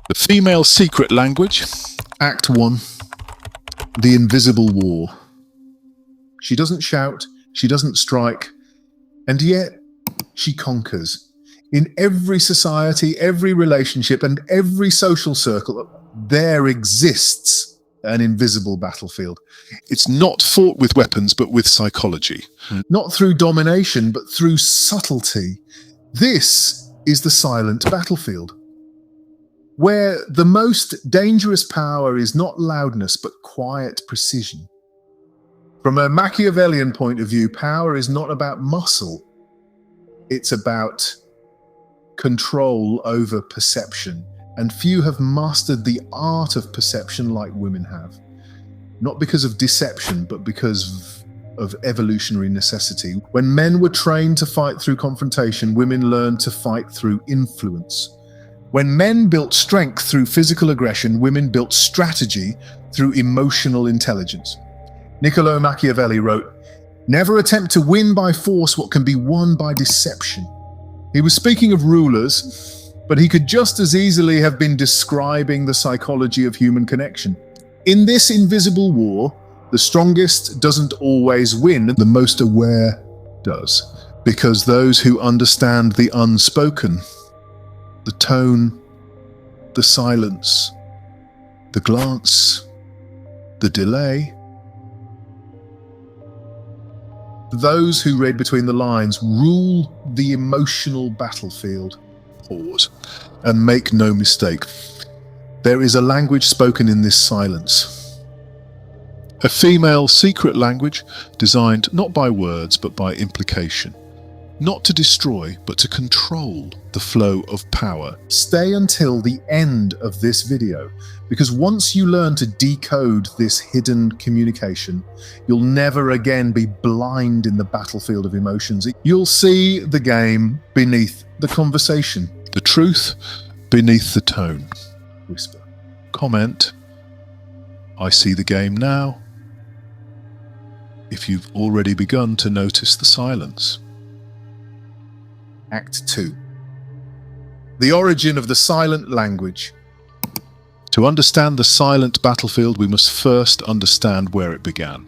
The female secret language. Act 1. The invisible war. She doesn't shout, she doesn't strike, and yet she conquers. In every society, every relationship, and every social circle, there exists an invisible battlefield. It's not fought with weapons, but with psychology. Not through domination, but through subtlety. This is the silent battlefield, where the most dangerous power is not loudness, but quiet precision. From a Machiavellian point of view, power is not about muscle. It's about control over perception. And few have mastered the art of perception like women have. Not because of deception, but because of evolutionary necessity. When men were trained to fight through confrontation, women learned to fight through influence. When men built strength through physical aggression, women built strategy through emotional intelligence. Niccolo Machiavelli wrote, "Never attempt to win by force what can be won by deception." He was speaking of rulers, but he could just as easily have been describing the psychology of human connection. In this invisible war, the strongest doesn't always win, the most aware does. Because those who understand the unspoken, the tone, the silence, the glance, the delay, those who read between the lines rule the emotional battlefield. Pause and make no mistake. There is a language spoken in this silence. A female secret language designed not by words but by implication. Not to destroy but to control the flow of power. Stay until the end of this video, because once you learn to decode this hidden communication, you'll never again be blind in the battlefield of emotions. You'll see the game beneath the conversation. The truth beneath the tone. Whisper. Comment, "I see the game now," if you've already begun to notice the silence. Act 2. The origin of the silent language. To understand the silent battlefield, we must first understand where it began.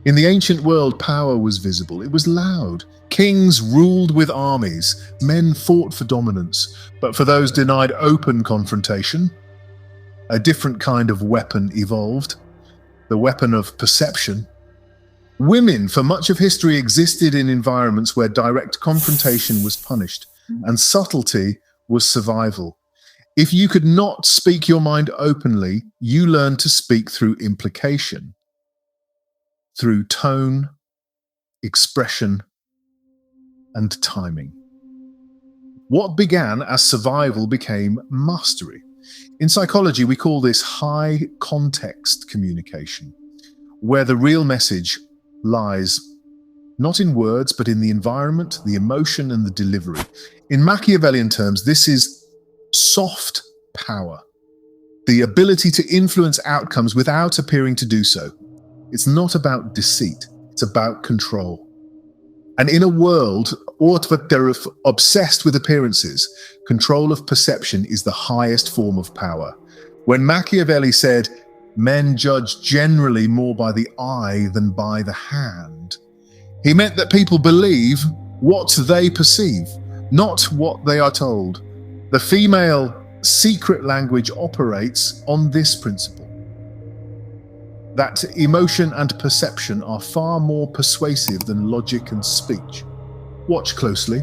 In the ancient world, power was visible. It was loud. Kings ruled with armies. Men fought for dominance. But for those denied open confrontation, a different kind of weapon evolved. The weapon of perception. Women, for much of history, existed in environments where direct confrontation was punished, and subtlety was survival. If you could not speak your mind openly, you learned to speak through implication, through tone, expression, and timing. What began as survival became mastery. In psychology, we call this high context communication, where the real message lies not in words, but in the environment, the emotion, and the delivery. In Machiavellian terms, this is soft power, the ability to influence outcomes without appearing to do so. It's not about deceit, it's about control. And in a world they're obsessed with appearances, control of perception is the highest form of power. When Machiavelli said, "Men judge generally more by the eye than by the hand," he meant that people believe what they perceive, not what they are told. The female secret language operates on this principle, that emotion and perception are far more persuasive than logic and speech. Watch closely.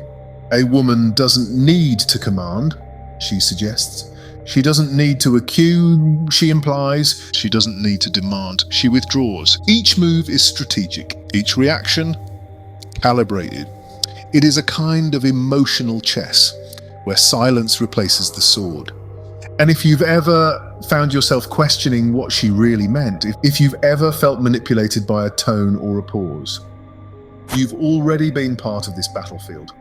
A woman doesn't need to command, she suggests. She doesn't need to accuse, she implies. She doesn't need to demand, she withdraws. Each move is strategic, each reaction calibrated. It is a kind of emotional chess where silence replaces the sword. And if you've ever found yourself questioning what she really meant, if you've ever felt manipulated by a tone or a pause, you've already been part of this battlefield.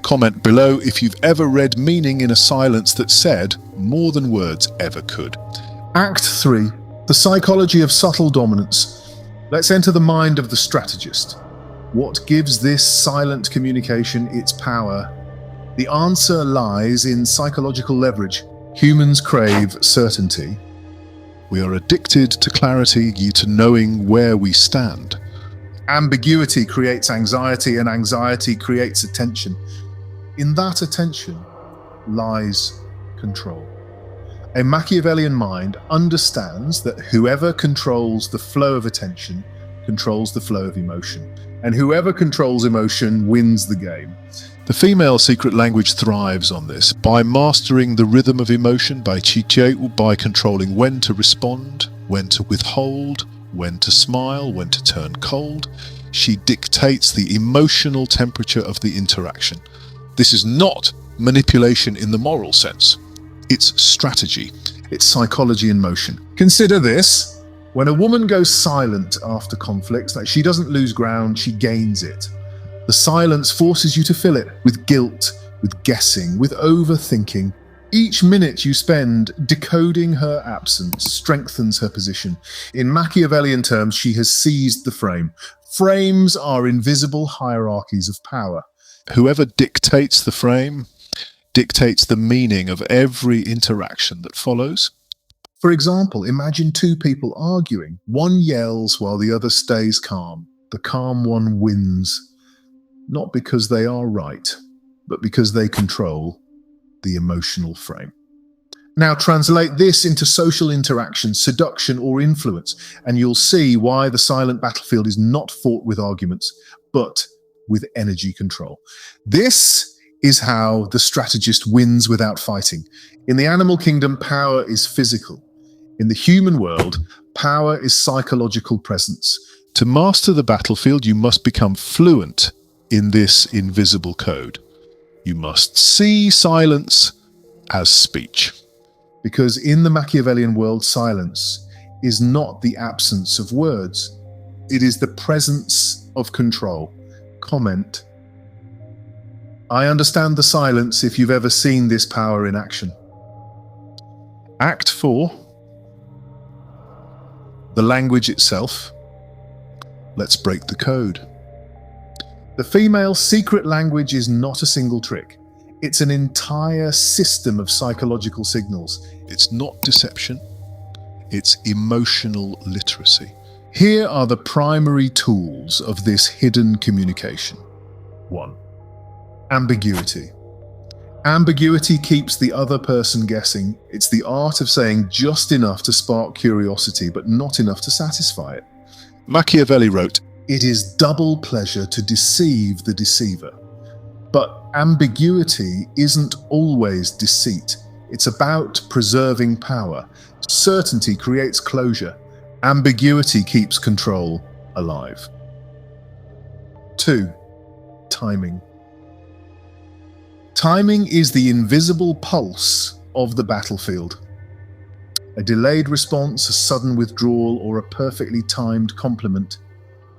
Comment below if you've ever read meaning in a silence that said more than words ever could. Act 3. The psychology of subtle dominance. Let's enter the mind of the strategist. What gives this silent communication its power? The answer lies in psychological leverage. Humans crave certainty. We are addicted to clarity, to knowing where we stand. Ambiguity creates anxiety, and anxiety creates attention. In that attention lies control. A Machiavellian mind understands that whoever controls the flow of attention controls the flow of emotion, and whoever controls emotion wins the game. The female secret language thrives on this. By mastering the rhythm of emotion, by controlling when to respond, when to withhold, when to smile, when to turn cold, she dictates the emotional temperature of the interaction. This is not manipulation in the moral sense. It's strategy. It's psychology in motion. Consider this. When a woman goes silent after conflicts, like she doesn't lose ground, she gains it. The silence forces you to fill it with guilt, with guessing, with overthinking. Each minute you spend decoding her absence strengthens her position. In Machiavellian terms, she has seized the frame. Frames are invisible hierarchies of power. Whoever dictates the frame dictates the meaning of every interaction that follows. For example, imagine two people arguing. One yells while the other stays calm. The calm one wins. Not because they are right, but because they control the emotional frame. Now translate this into social interaction, seduction or influence, and you'll see why the silent battlefield is not fought with arguments, but with energy control. This is how the strategist wins without fighting. In the animal kingdom, power is physical. In the human world, power is psychological presence. To master the battlefield, you must become fluent in this invisible code. You must see silence as speech. Because in the Machiavellian world, silence is not the absence of words. It is the presence of control. Comment. I understand the silence if you've ever seen this power in action. Act 4. The language itself. Let's break the code. The female secret language is not a single trick. It's an entire system of psychological signals. It's not deception. It's emotional literacy. Here are the primary tools of this hidden communication. 1. Ambiguity. Ambiguity keeps the other person guessing. It's the art of saying just enough to spark curiosity, but not enough to satisfy it. Machiavelli wrote, "It is double pleasure to deceive the deceiver." But ambiguity isn't always deceit. It's about preserving power. Certainty creates closure. Ambiguity keeps control alive. 2. Timing. Timing is the invisible pulse of the battlefield. A delayed response, a sudden withdrawal, or a perfectly timed compliment.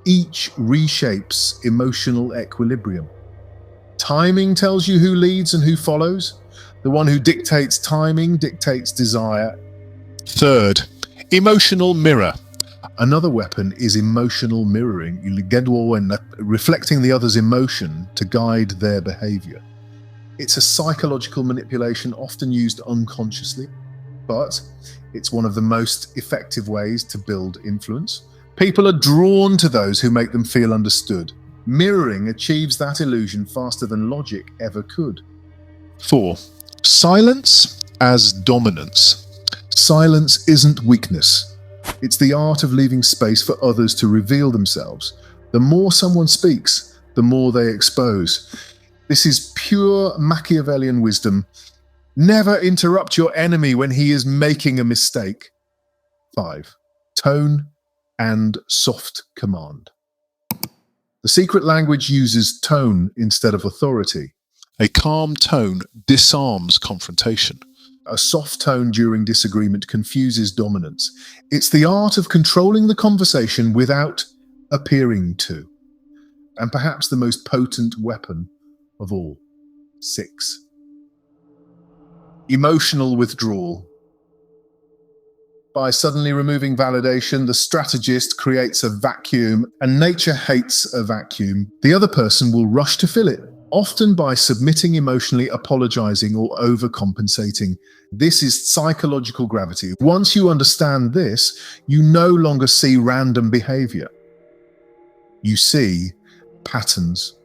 Each reshapes emotional equilibrium. Timing tells you who leads and who follows. The one who dictates timing dictates desire. 3rd, emotional mirror. Another weapon is emotional mirroring, reflecting the other's emotion to guide their behavior. It's a psychological manipulation often used unconsciously, but it's one of the most effective ways to build influence. People are drawn to those who make them feel understood. Mirroring achieves that illusion faster than logic ever could. 4. Silence as dominance. Silence isn't weakness. It's the art of leaving space for others to reveal themselves. The more someone speaks, the more they expose. This is pure Machiavellian wisdom. Never interrupt your enemy when he is making a mistake. 5. Tone and soft command. The secret language uses tone instead of authority. A calm tone disarms confrontation. A soft tone during disagreement confuses dominance. It's the art of controlling the conversation without appearing to. And perhaps the most potent weapon of all. 6. Emotional withdrawal. By suddenly removing validation, the strategist creates a vacuum, and nature hates a vacuum. The other person will rush to fill it. often by submitting emotionally, apologizing, or overcompensating. This is psychological gravity. Once you understand this, you no longer see random behavior. You see patterns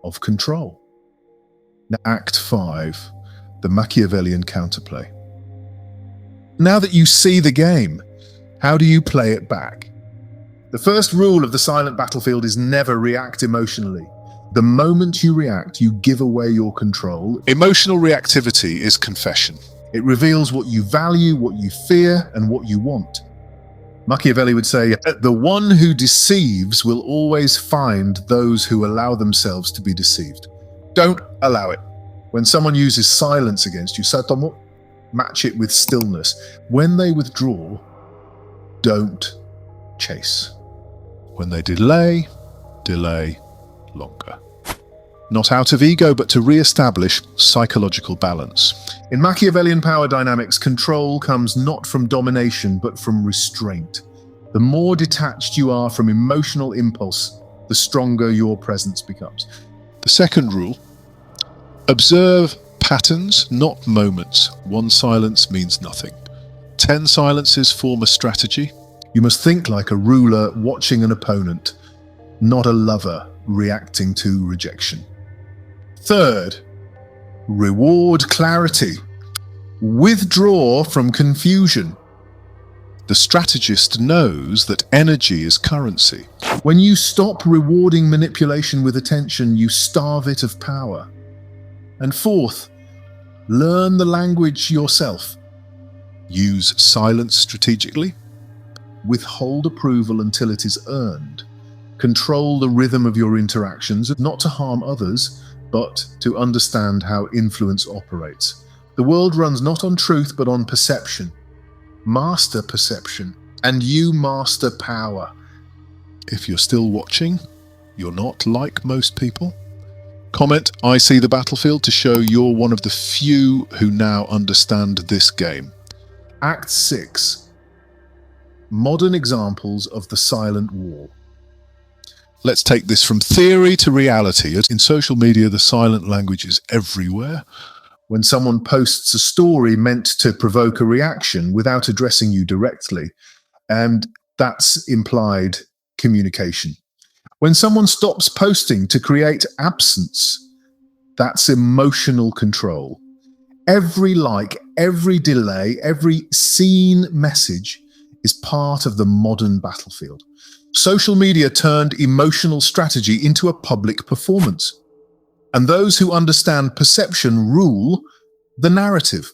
of control. Now, Act 5, the Machiavellian counterplay. Now that you see the game, how do you play it back? The first rule of the silent battlefield is never react emotionally. The moment you react, you give away your control. Emotional reactivity is confession. It reveals what you value, what you fear, and what you want. Machiavelli would say, the one who deceives will always find those who allow themselves to be deceived. Don't allow it. When someone uses silence against you, satomo, match it with stillness. When they withdraw, don't chase. When they delay longer. Not out of ego, but to re-establish psychological balance. In Machiavellian power dynamics, control comes not from domination, but from restraint. The more detached you are from emotional impulse, the stronger your presence becomes. The second rule, observe patterns, not moments. One silence means nothing. 10 silences form a strategy. You must think like a ruler watching an opponent, not a lover reacting to rejection. Third, reward clarity. Withdraw from confusion. The strategist knows that energy is currency. When you stop rewarding manipulation with attention, you starve it of power. And fourth, learn the language yourself. Use silence strategically. Withhold approval until it is earned. Control the rhythm of your interactions, not to harm others, but to understand how influence operates. The world runs not on truth, but on perception. Master perception, and you master power. If you're still watching, you're not like most people. Comment, I see the battlefield, to show you're one of the few who now understand this game. Act 6. Modern examples of the silent war. Let's take this from theory to reality. In social media, the silent language is everywhere. When someone posts a story meant to provoke a reaction without addressing you directly, and that's implied communication. When someone stops posting to create absence, that's emotional control. Every like, every delay, every seen message is part of the modern battlefield. Social media turned emotional strategy into a public performance. And those who understand perception rule the narrative.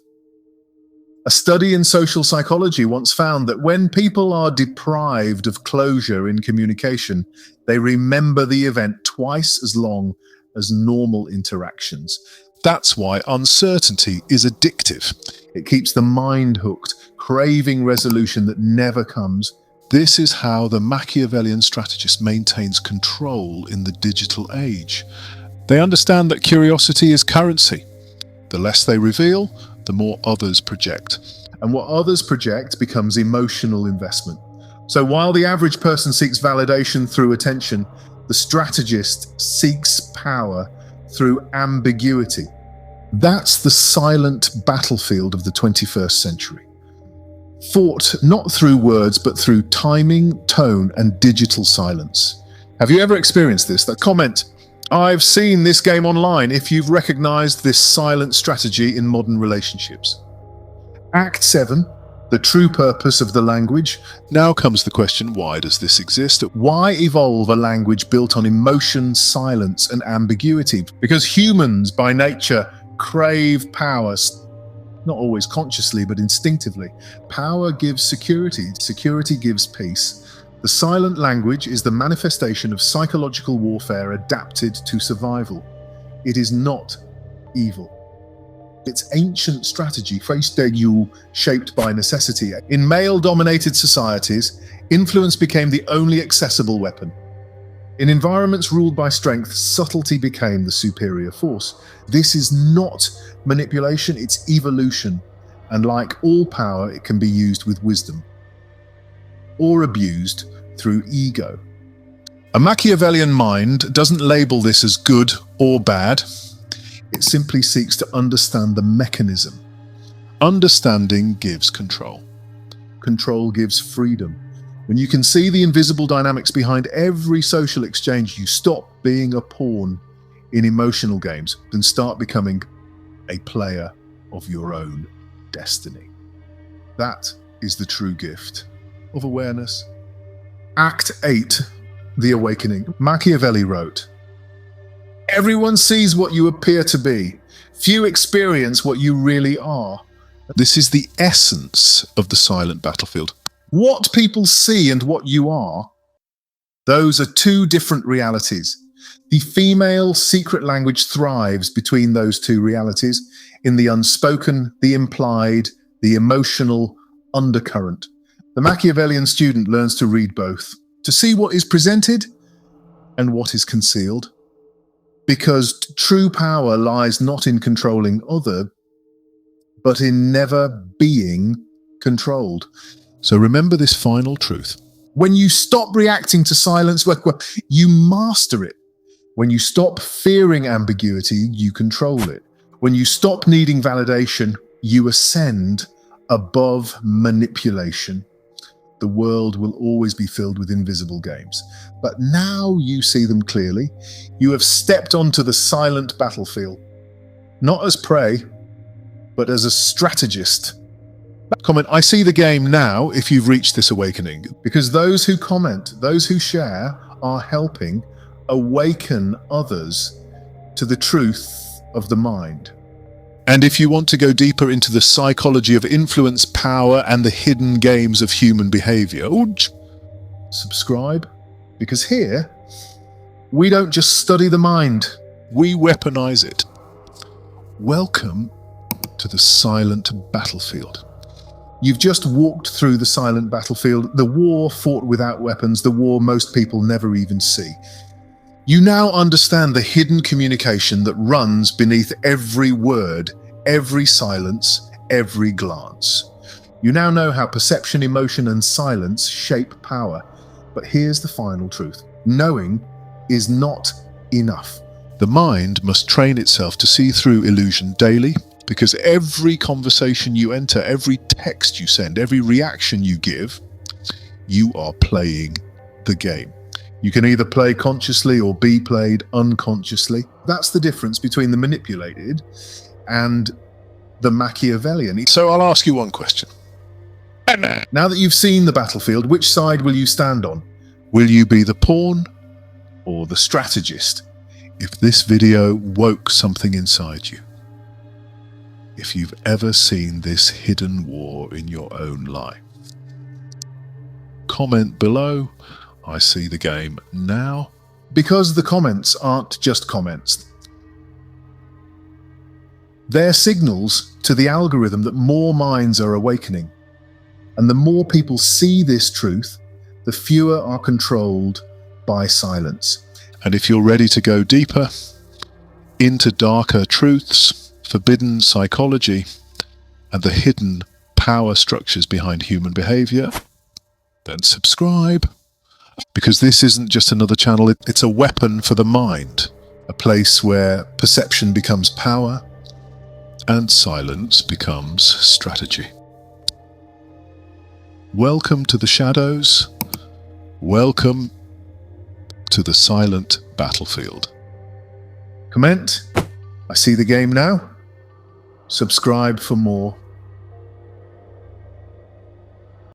A study in social psychology once found that when people are deprived of closure in communication, they remember the event twice as long as normal interactions. That's why uncertainty is addictive. It keeps the mind hooked, craving resolution that never comes. This is how the Machiavellian strategist maintains control in the digital age. They understand that curiosity is currency. The less they reveal, the more others project. And what others project becomes emotional investment. So while the average person seeks validation through attention, the strategist seeks power through ambiguity. That's the silent battlefield of the 21st century. Fought not through words, but through timing, tone, and digital silence. Have you ever experienced this? That comment, I've seen this game online, if you've recognized this silent strategy in modern relationships. Act 7, the true purpose of the language. Now comes the question, why does this exist? Why evolve a language built on emotion, silence, and ambiguity? Because humans, by nature, crave power. Not always consciously, but instinctively. Power gives security. Security gives peace. The silent language is the manifestation of psychological warfare adapted to survival. It is not evil. It's ancient strategy, shaped by necessity. In male-dominated societies, influence became the only accessible weapon. In environments ruled by strength, subtlety became the superior force. This is not manipulation, it's evolution. And like all power, it can be used with wisdom or abused through ego. A Machiavellian mind doesn't label this as good or bad. It simply seeks to understand the mechanism. Understanding gives control. Control gives freedom. When you can see the invisible dynamics behind every social exchange, you stop being a pawn in emotional games and start becoming a player of your own destiny. That is the true gift of awareness. Act 8, The Awakening. Machiavelli wrote, "Everyone sees what you appear to be. Few experience what you really are." This is the essence of the silent battlefield. What people see and what you are, those are two different realities. The female secret language thrives between those two realities in the unspoken, the implied, the emotional undercurrent. The Machiavellian student learns to read both, to see what is presented and what is concealed. Because true power lies not in controlling other, but in never being controlled. So remember this final truth. When you stop reacting to silence, you master it. When you stop fearing ambiguity, you control it. When you stop needing validation, you ascend above manipulation. The world will always be filled with invisible games. But now you see them clearly. You have stepped onto the silent battlefield, not as prey, but as a strategist. Comment, I see the game now if you've reached this awakening. Because those who comment, those who share, are helping awaken others to the truth of the mind. And if you want to go deeper into the psychology of influence, power, and the hidden games of human behavior, subscribe, because here, we don't just study the mind, we weaponize it. Welcome to the silent battlefield. You've just walked through the silent battlefield, the war fought without weapons, the war most people never even see. You now understand the hidden communication that runs beneath every word, every silence, every glance. You now know how perception, emotion, and silence shape power. But here's the final truth. Knowing is not enough. The mind must train itself to see through illusion daily, because every conversation you enter, every text you send, every reaction you give, you are playing the game. You can either play consciously or be played unconsciously. That's the difference between the manipulated and the Machiavellian. So I'll ask you one question. Now that you've seen the battlefield, which side will you stand on? Will you be the pawn Or the strategist? if this video woke something inside you? If you've ever seen this hidden war in your own life? Comment below. I see the game now. Because the comments aren't just comments. They're signals to the algorithm that more minds are awakening. And the more people see this truth, the fewer are controlled by silence. And if you're ready to go deeper into darker truths, forbidden psychology, and the hidden power structures behind human behavior, then subscribe. Because this isn't just another channel, it's a weapon for the mind, a place where perception becomes power and silence becomes strategy. Welcome to the shadows. Welcome to the silent battlefield. Comment, I see the game now. Subscribe for more.